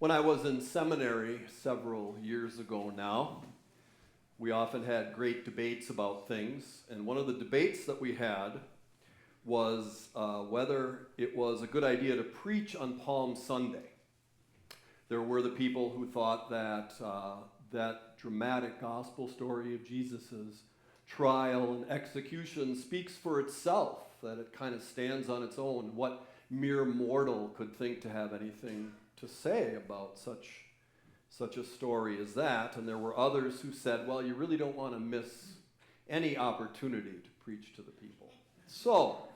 When I was in seminary several years ago now, we often had great debates about things, and one of the debates that we had was whether it was a good idea to preach on Palm Sunday. There were the people who thought that that dramatic gospel story of Jesus' trial and execution speaks for itself, that it kind of stands on its own. What mere mortal could think to have anything to say about such a story as that? And there were others who said, well, you really don't want to miss any opportunity to preach to the people. So,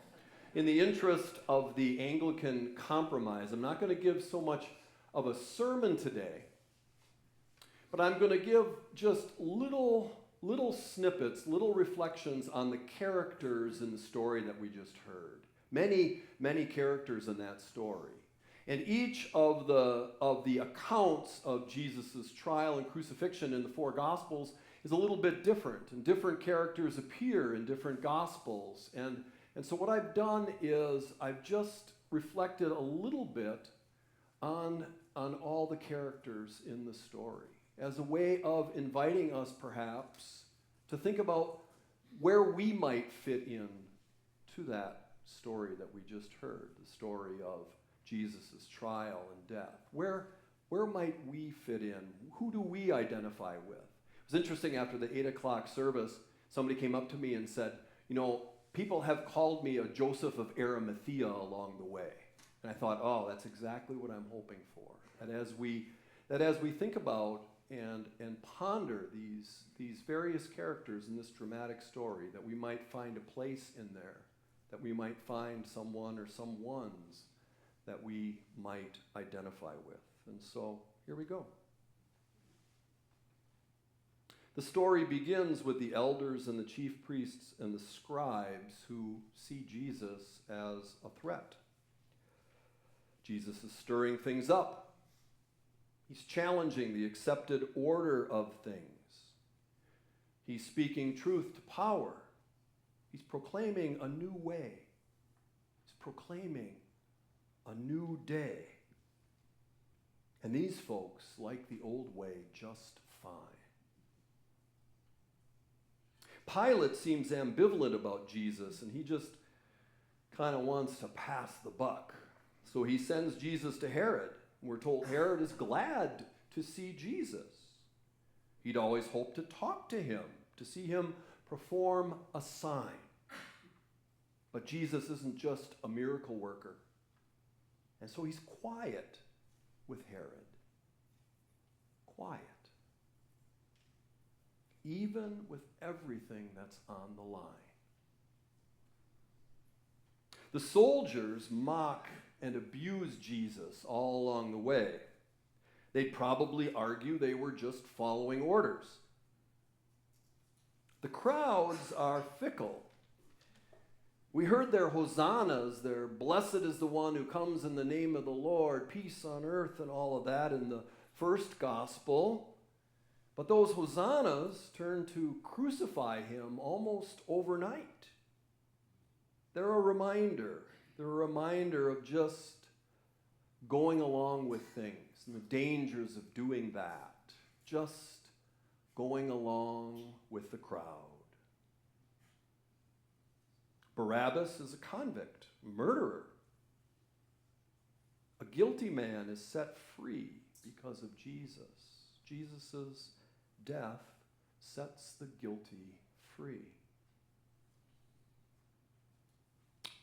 in the interest of the Anglican compromise, I'm not going to give so much of a sermon today, but I'm going to give just little snippets, little reflections on the characters in the story that we just heard. Many, many characters in that story. And each of the accounts of Jesus' trial and crucifixion in the four Gospels is a little bit different, and different characters appear in different Gospels. And so what I've done is I've just reflected a little bit on all the characters in the story as a way of inviting us perhaps to think about where we might fit in to that story that we just heard, the story of Jesus' trial and death. Where might we fit in? Who do we identify with? It was interesting, after the 8 o'clock service, somebody came up to me and said, people have called me a Joseph of Arimathea along the way. And I thought, oh, that's exactly what I'm hoping for. That as we think about and ponder these various characters in this dramatic story, that we might find a place in there, that we might find someone or some ones that we might identify with. And so, here we go. The story begins with the elders and the chief priests and the scribes who see Jesus as a threat. Jesus is stirring things up. He's challenging the accepted order of things. He's speaking truth to power. He's proclaiming a new way. He's proclaiming a new day. And these folks like the old way just fine. Pilate seems ambivalent about Jesus, and he just kind of wants to pass the buck. So he sends Jesus to Herod. We're told Herod is glad to see Jesus. He'd always hoped to talk to him, to see him perform a sign. But Jesus isn't just a miracle worker. And so he's quiet with Herod. Quiet. Even with everything that's on the line. The soldiers mock and abuse Jesus all along the way. They'd probably argue they were just following orders. The crowds are fickle. We heard their hosannas, their blessed is the one who comes in the name of the Lord, peace on earth, and all of that in the first gospel. But those hosannas turn to crucify him almost overnight. They're a reminder. They're a reminder of just going along with things and the dangers of doing that. Just going along with the crowd. Barabbas is a convict, murderer. A guilty man is set free because of Jesus. Jesus' death sets the guilty free.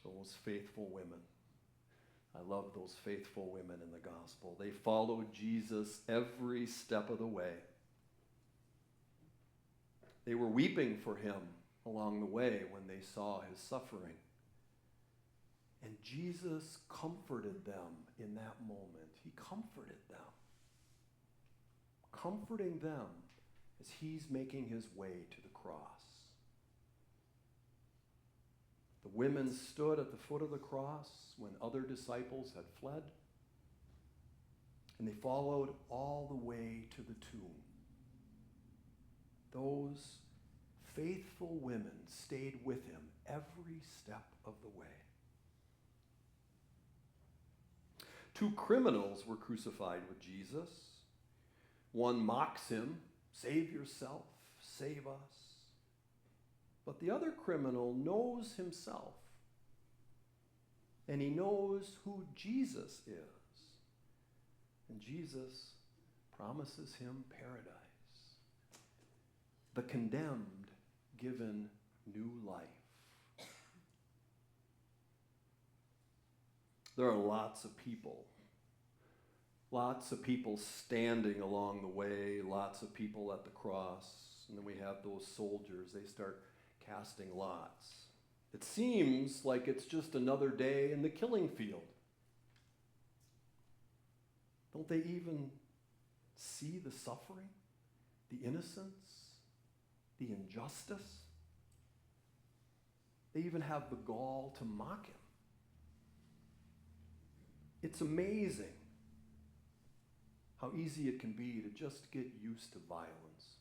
Those faithful women. I love those faithful women in the gospel. They followed Jesus every step of the way. They were weeping for him along the way when they saw his suffering. And Jesus comforted them in that moment. He comforted them. Comforting them as he's making his way to the cross. The women stood at the foot of the cross when other disciples had fled, and they followed all the way to the tomb. Those faithful women stayed with him every step of the way. Two criminals were crucified with Jesus. One mocks him, "Save yourself, save us." But the other criminal knows himself, and he knows who Jesus is. And Jesus promises him paradise. The condemned given new life. There are lots of people standing along the way, lots of people at the cross, and then we have those soldiers. They start casting lots. It seems like it's just another day in the killing field. Don't they even see the suffering, the innocence, the injustice? They even have the gall to mock him. It's amazing how easy it can be to just get used to violence.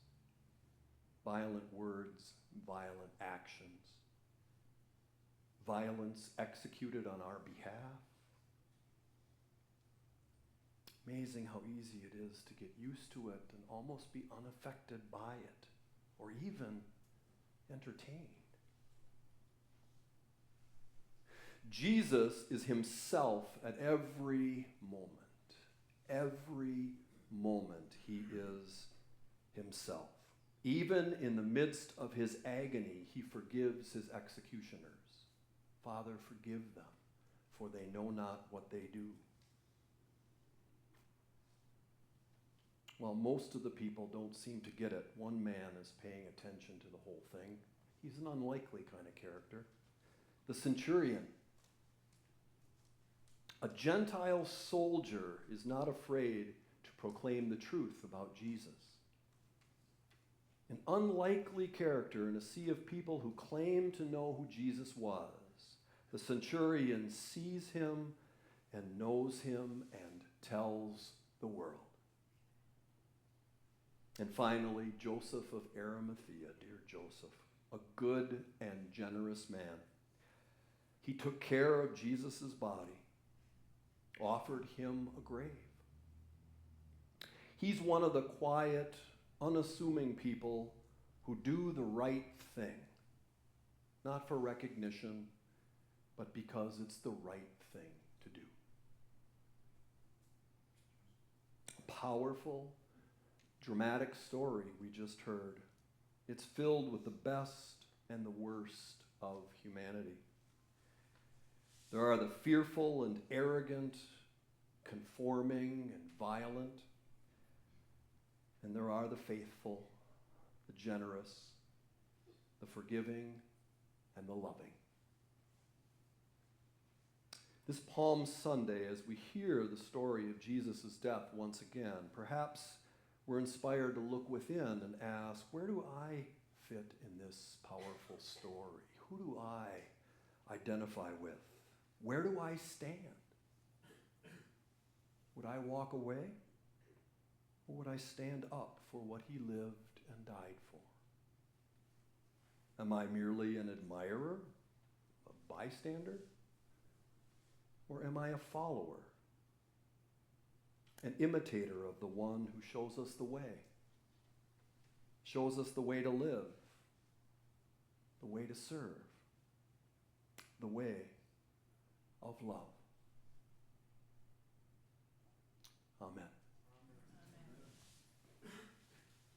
Violent words, violent actions. Violence executed on our behalf. Amazing how easy it is to get used to it and almost be unaffected by it, or even entertained. Jesus is himself at every moment. Every moment he is himself. Even in the midst of his agony, he forgives his executioners. "Father, forgive them, for they know not what they do." Well, most of the people don't seem to get it. One man is paying attention to the whole thing. He's an unlikely kind of character. The centurion. A Gentile soldier is not afraid to proclaim the truth about Jesus. An unlikely character in a sea of people who claim to know who Jesus was. The centurion sees him and knows him and tells the world. And finally, Joseph of Arimathea, dear Joseph, a good and generous man. He took care of Jesus' body, offered him a grave. He's one of the quiet, unassuming people who do the right thing, not for recognition, but because it's the right thing to do. A powerful, dramatic story we just heard. It's filled with the best and the worst of humanity. There are the fearful and arrogant, conforming and violent. And there are the faithful, the generous, the forgiving, and the loving. This Palm Sunday, as we hear the story of Jesus' death once again, perhaps we're inspired to look within and ask, where do I fit in this powerful story? Who do I identify with? Where do I stand? Would I walk away? Or would I stand up for what he lived and died for? Am I merely an admirer, a bystander? Or am I a follower, an imitator of the one who shows us the way to live, the way to serve, the way of love? Amen.